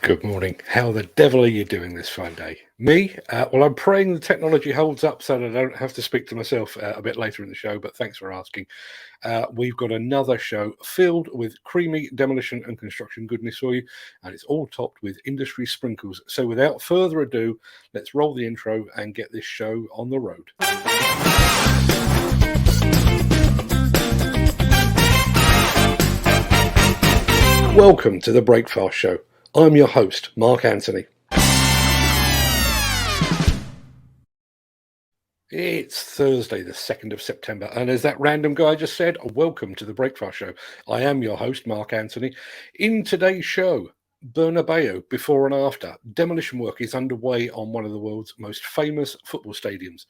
Good morning. How the devil are you doing this fine day? Me? Well, I'm praying the technology holds up so that I don't have to speak to myself a bit later in the show, but thanks for asking. We've got another show filled with creamy demolition and construction goodness for you, and it's all topped with industry sprinkles. So without further ado, let's roll the intro and get this show on the road. Welcome to the Breakfast Show. I'm your host, Mark Anthony. It's Thursday, the 2nd of September, and as that random guy just said, welcome to the Breakfast Show. I am your host, Mark Anthony. In today's show, Bernabeu, before and after. Demolition work is underway on one of the world's most famous football stadiums.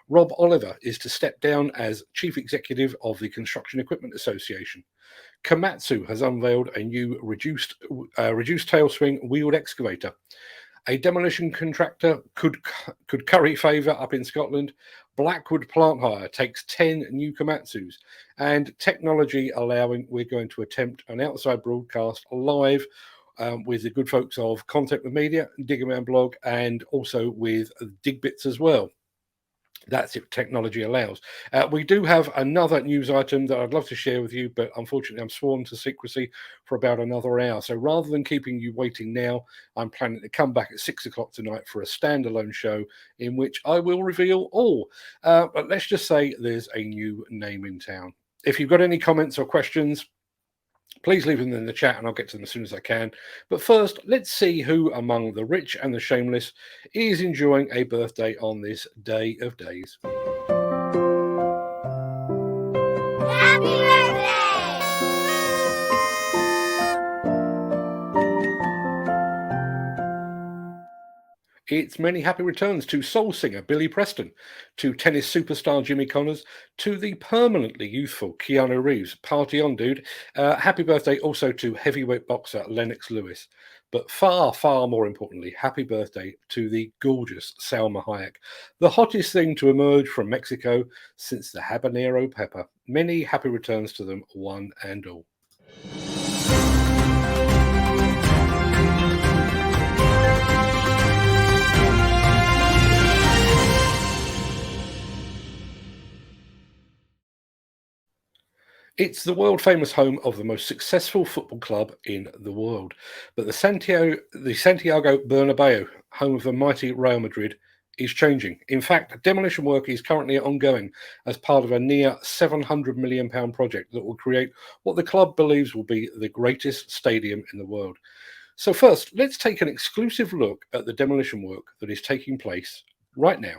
Rob Oliver is to step down as Chief Executive of the Construction Equipment Association. Komatsu has unveiled a new reduced tail swing wheeled excavator. A demolition contractor could curry favour up in Scotland. Blackwood Plant Hire takes 10 new Komatsus. And technology allowing, we're going to attempt an outside broadcast live with the good folks of Contact the Media, Man Blog, and also with DigBits as well. That's if technology allows. We do have another news item that I'd love to share with you, but unfortunately I'm sworn to secrecy for about another hour. So rather than keeping you waiting now, I'm planning to come back at 6 o'clock tonight for a standalone show in which I will reveal all. But let's just say there's a new name in town. If you've got any comments or questions, please leave them in the chat and I'll get to them as soon as I can. But first, let's see who among the rich and the shameless is enjoying a birthday on this day of days. Happy birthday! It's many happy returns to soul singer Billy Preston, to tennis superstar Jimmy Connors, to the permanently youthful Keanu Reeves. Party on, dude. Happy birthday also to heavyweight boxer Lennox Lewis. But far, far more importantly, happy birthday to the gorgeous Salma Hayek, the hottest thing to emerge from Mexico since the habanero pepper. Many happy returns to them, one and all. It's the world-famous home of the most successful football club in the world. But the Santiago Bernabeu, home of the mighty Real Madrid, is changing. In fact, demolition work is currently ongoing as part of a near £700 million project that will create what the club believes will be the greatest stadium in the world. So first, let's take an exclusive look at the demolition work that is taking place right now.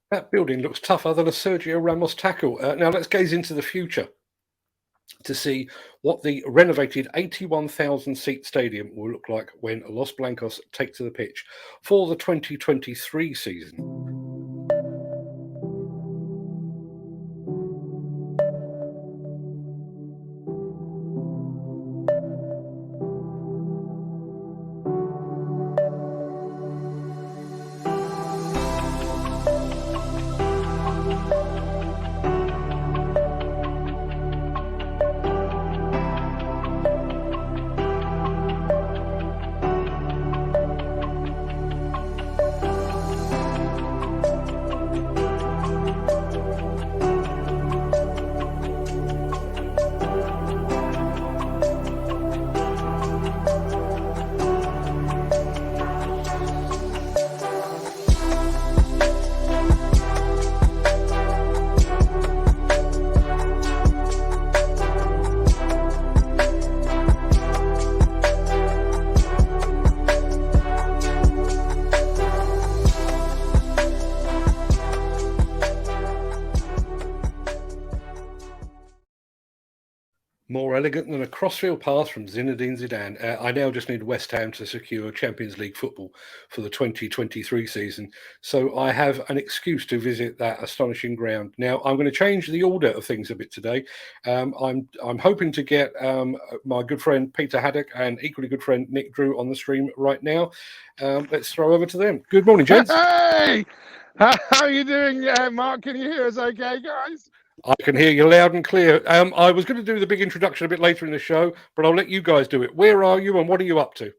That building looks tougher than a Sergio Ramos tackle. Now let's gaze into the future to see what the renovated 81,000-seat stadium will look like when Los Blancos take to the pitch for the 2023 season. More elegant than a crossfield pass from Zinedine Zidane. I now just need West Ham to secure Champions League football for the 2023 season. So I have an excuse to visit that astonishing ground. Now, I'm going to change the order of things a bit today. I'm hoping to get my good friend Peter Haddock and equally good friend Nick Drew on the stream right now. Let's throw over to them. Good morning, gents. Hey! How are you doing, Mark? Can you hear us okay, guys? I can hear you loud and clear. I was going to do the big introduction a bit later in the show, but I'll let you guys do it. Where are you and what are you up to?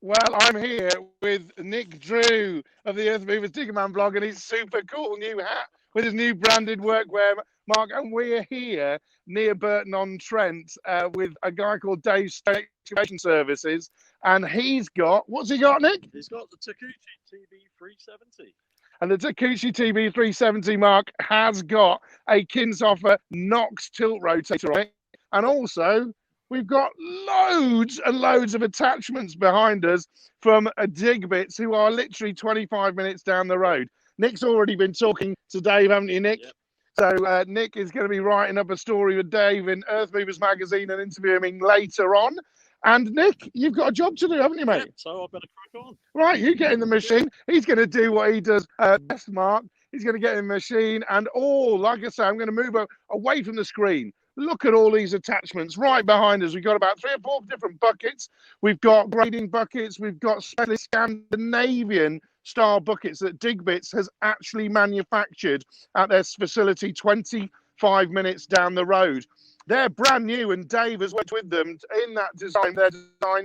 Well, I'm here with Nick Drew of the Earth Movers Man Blog and his super cool new hat with his new branded workwear, Mark. And we're here near Burton-on-Trent with a guy called Dave Stone Excavation Services. And he's got, what's he got, Nick? He's got the Takuchi TB370. And the Takuchi TB370, Mark, has got a Kinshofer Knox tilt rotator on it. And also, we've got loads and loads of attachments behind us from DigBits, who are literally 25 minutes down the road. Nick's already been talking to Dave, haven't you, Nick? Yep. So Nick is going to be writing up a story with Dave in Earth Movers magazine and interviewing him later on. And Nick, you've got a job to do, haven't you, mate? Yep, so I've got to crack on. Right, you get in the machine. He's going to do what he does best, Mark. He's going to get in the machine. And like I say, I'm going to move away from the screen. Look at all these attachments right behind us. We've got about 3 or 4 different buckets. We've got grading buckets. We've got specialist Scandinavian style buckets that DigBits has actually manufactured at their facility 25 minutes down the road. They're brand new, and Dave has worked with them in their design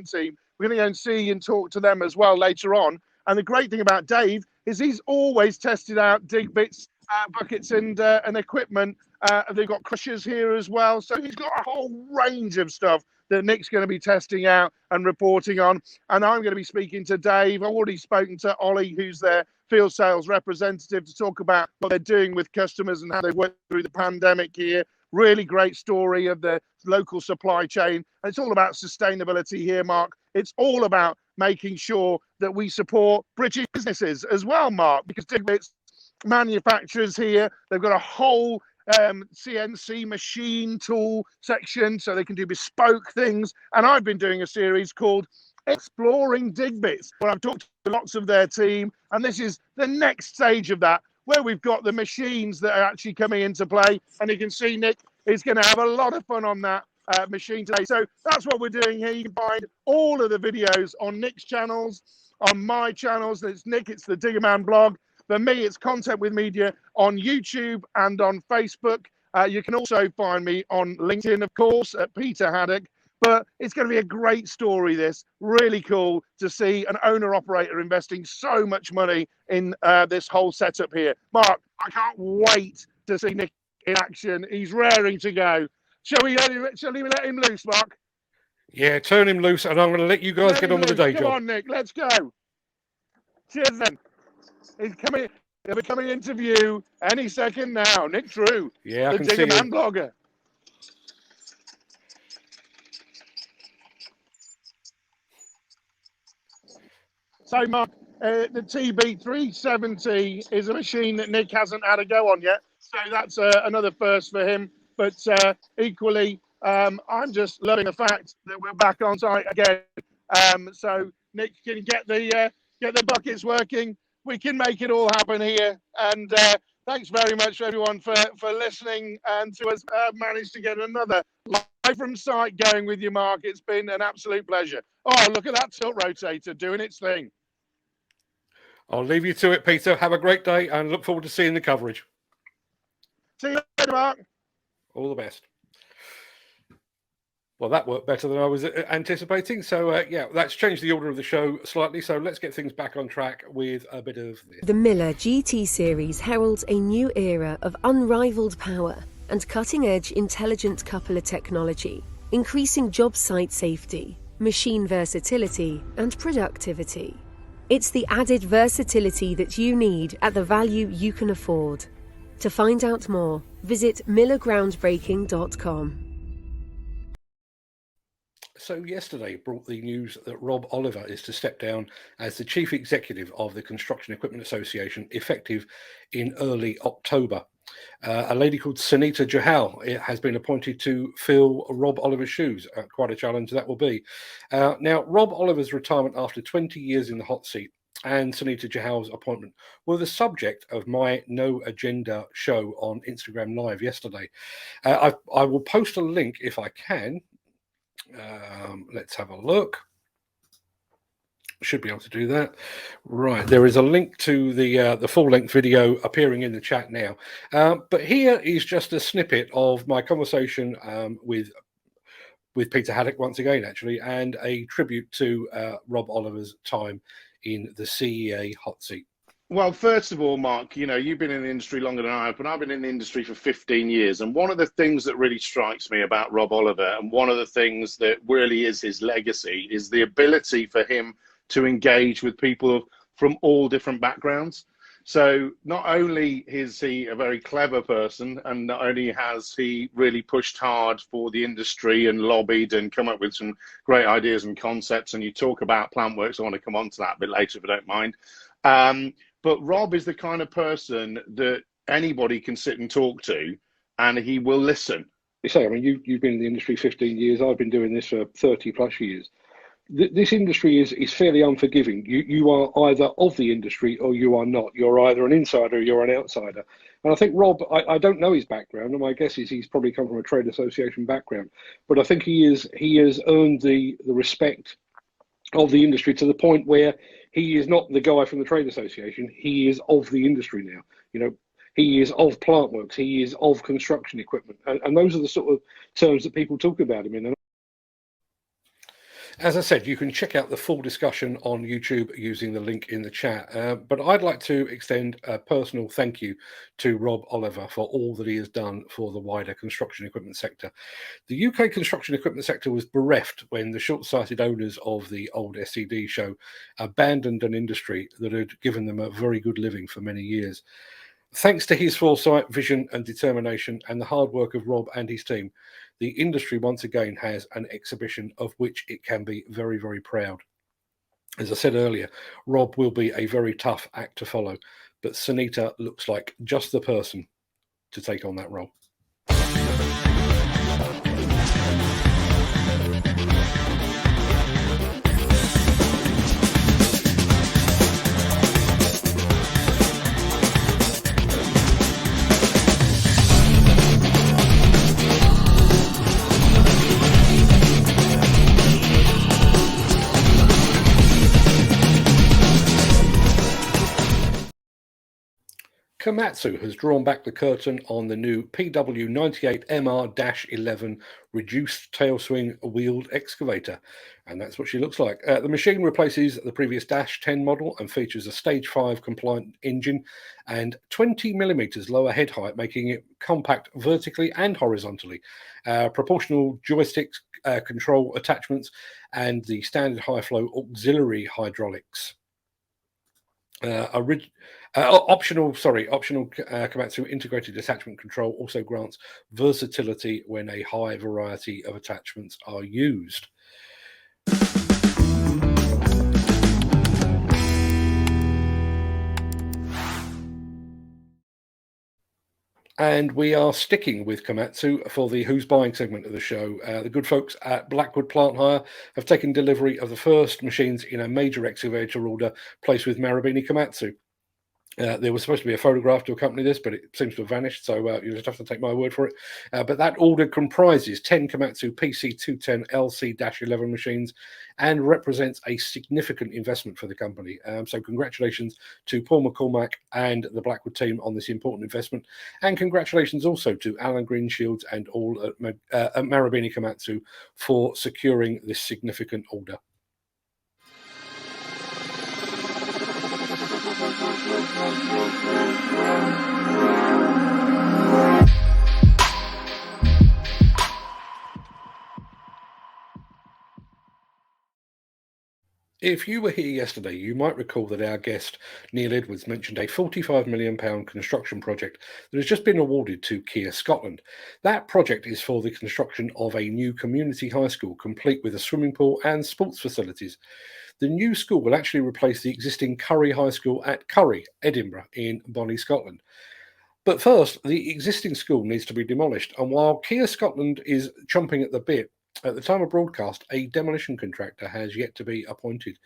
team. We're going to go and see and talk to them as well later on. And the great thing about Dave is he's always tested out DigBits buckets and equipment. They've got crushers here as well. So he's got a whole range of stuff that Nick's going to be testing out and reporting on. And I'm going to be speaking to Dave. I've already spoken to Ollie, who's their field sales representative, to talk about what they're doing with customers and how they've worked through the pandemic here. Really great story of the local supply chain. And it's all about sustainability here, Mark. It's all about making sure that we support British businesses as well, Mark, because DigBits manufacturers here, they've got a whole CNC machine tool section so they can do bespoke things. And I've been doing a series called Exploring DigBits, where I've talked to lots of their team. And this is the next stage of that, where we've got the machines that are actually coming into play. And you can see Nick is going to have a lot of fun on that machine today. So that's what we're doing here. You can find all of the videos on Nick's channels, on my channels. It's Nick, it's the Man Blog. For me, it's Content with Media on YouTube and on Facebook. You can also find me on LinkedIn, of course, at Peter Haddock. But it's going to be a great story, this. Really cool to see an owner-operator investing so much money in this whole setup here. Mark, I can't wait to see Nick in action. He's raring to go. Shall we let him loose, Mark? Yeah, turn him loose, and I'm going to let you guys get on with the day job. Come on, Nick, let's go. Cheers, then. He'll be coming into view any second now. Nick Drew, yeah, I the can see Man him. Blogger. So, Mark, the TB370 is a machine that Nick hasn't had a go on yet. So that's another first for him. But equally, I'm just loving the fact that we're back on site again. So Nick can get the buckets working. We can make it all happen here. And thanks very much, everyone, for listening and to us manage to get another live from site going with you, Mark. It's been an absolute pleasure. Oh, look at that tilt rotator doing its thing. I'll leave you to it, Peter. Have a great day and look forward to seeing the coverage. See you later, Mark. All the best. Well, that worked better than I was anticipating. So, yeah, that's changed the order of the show slightly. So let's get things back on track with a bit of this. The Miller GT series heralds a new era of unrivaled power and cutting-edge intelligent coupler technology, increasing job site safety, machine versatility, and productivity. It's the added versatility that you need at the value you can afford. To find out more, visit millergroundbreaking.com. So yesterday brought the news that Rob Oliver is to step down as the Chief Executive of the Construction Equipment Association, effective in early October. A lady called Sunita Jahal has been appointed to fill Rob Oliver's shoes. Quite a challenge that will be. Now, Rob Oliver's retirement after 20 years in the hot seat and Sunita Jahal's appointment were the subject of my No Agenda show on Instagram Live yesterday. I will post a link if I can. Let's have a look. Should be able to do that. Right, there is a link to the full-length video appearing in the chat now. But here is just a snippet of my conversation with Peter Haddock once again, actually, and a tribute to Rob Oliver's time in the CEA hot seat. Well, first of all, Mark, you know, you've been in the industry longer than I have, but I've been in the industry for 15 years. And one of the things that really strikes me about Rob Oliver, and one of the things that really is his legacy, is the ability for him to engage with people from all different backgrounds. So not only is he a very clever person, and not only has he really pushed hard for the industry and lobbied and come up with some great ideas and concepts, and you talk about plant works, I want to come on to that a bit later if I don't mind. But Rob is the kind of person that anybody can sit and talk to, and he will listen. You say, I mean, you've been in the industry 15 years. I've been doing this for 30 plus years. This industry is fairly unforgiving. You are either of the industry or you are not. You're either an insider or you're an outsider. And I think Rob, I don't know his background, and my guess is he's probably come from a trade association background. But I think he has earned the respect of the industry to the point where he is not the guy from the trade association. He is of the industry now. You know, he is of plant works. He is of construction equipment. And those are the sort of terms that people talk about him in. As I said, you can check out the full discussion on YouTube using the link in the chat. But I'd like to extend a personal thank you to Rob Oliver for all that he has done for the wider construction equipment sector. The UK construction equipment sector was bereft when the short-sighted owners of the old SED show abandoned an industry that had given them a very good living for many years. Thanks to his foresight, vision and determination and the hard work of Rob and his team, the industry once again has an exhibition of which it can be very, very proud. As I said earlier, Rob will be a very tough act to follow, but Sunita looks like just the person to take on that role. Komatsu has drawn back the curtain on the new PW98MR-11 reduced tail swing wheeled excavator, and that's what she looks like. The machine replaces the previous Dash 10 model and features a Stage 5 compliant engine and 20 millimeters lower head height, making it compact vertically and horizontally. Proportional joystick control attachments and the standard high flow auxiliary hydraulics. Optional Komatsu integrated attachment control also grants versatility when a high variety of attachments are used. And we are sticking with Komatsu for the Who's Buying segment of the show. The good folks at Blackwood Plant Hire have taken delivery of the first machines in a major excavator order placed with Marubeni Komatsu. There was supposed to be a photograph to accompany this, but it seems to have vanished, so you just have to take my word for it. But that order comprises 10 Komatsu PC210 LC-11 machines and represents a significant investment for the company. So congratulations to Paul McCormack and the Blackwood team on this important investment. And congratulations also to Alan Greenshields and all at Marubeni Komatsu for securing this significant order. If you were here yesterday, you might recall that our guest, Neil Edwards, mentioned a £45 million construction project that has just been awarded to Kia Scotland. That project is for the construction of a new community high school, complete with a swimming pool and sports facilities. The new school will actually replace the existing Curry High School at Curry, Edinburgh, in Bonnie, Scotland. But first, the existing school needs to be demolished, and while Kia Scotland is chomping at the bit, at the time of broadcast, a demolition contractor has yet to be appointed.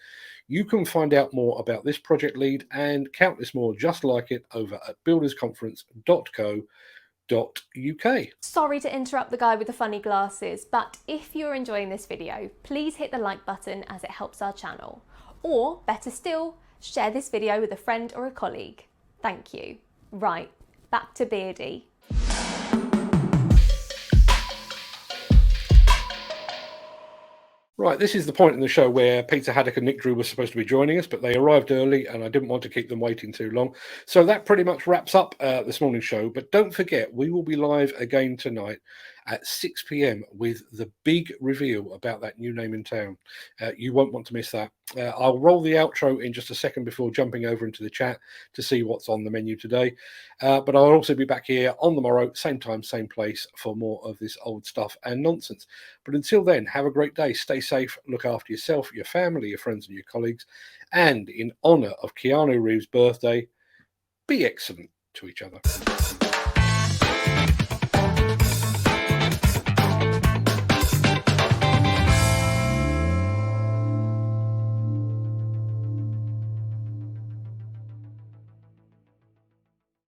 You can find out more about this project lead and countless more just like it over at buildersconference.co.uk. Sorry to interrupt the guy with the funny glasses, but if you're enjoying this video, please hit the like button as it helps our channel. Or, better still, share this video with a friend or a colleague. Thank you. Right, back to Beardy. Right, this is the point in the show where Peter Haddock and Nick Drew were supposed to be joining us, but they arrived early and I didn't want to keep them waiting too long. So that pretty much wraps up this morning's show. But don't forget, we will be live again tonight at 6 p.m. with the big reveal about that new name in town. You won't want to miss that. I'll roll the outro in just a second before jumping over into the chat to see what's on the menu today. But I'll also be back here on the morrow, same time, same place, for more of this old stuff and nonsense. But until then, have a great day. Stay safe, look after yourself, your family, your friends and your colleagues. And in honour of Keanu Reeves' birthday, be excellent to each other.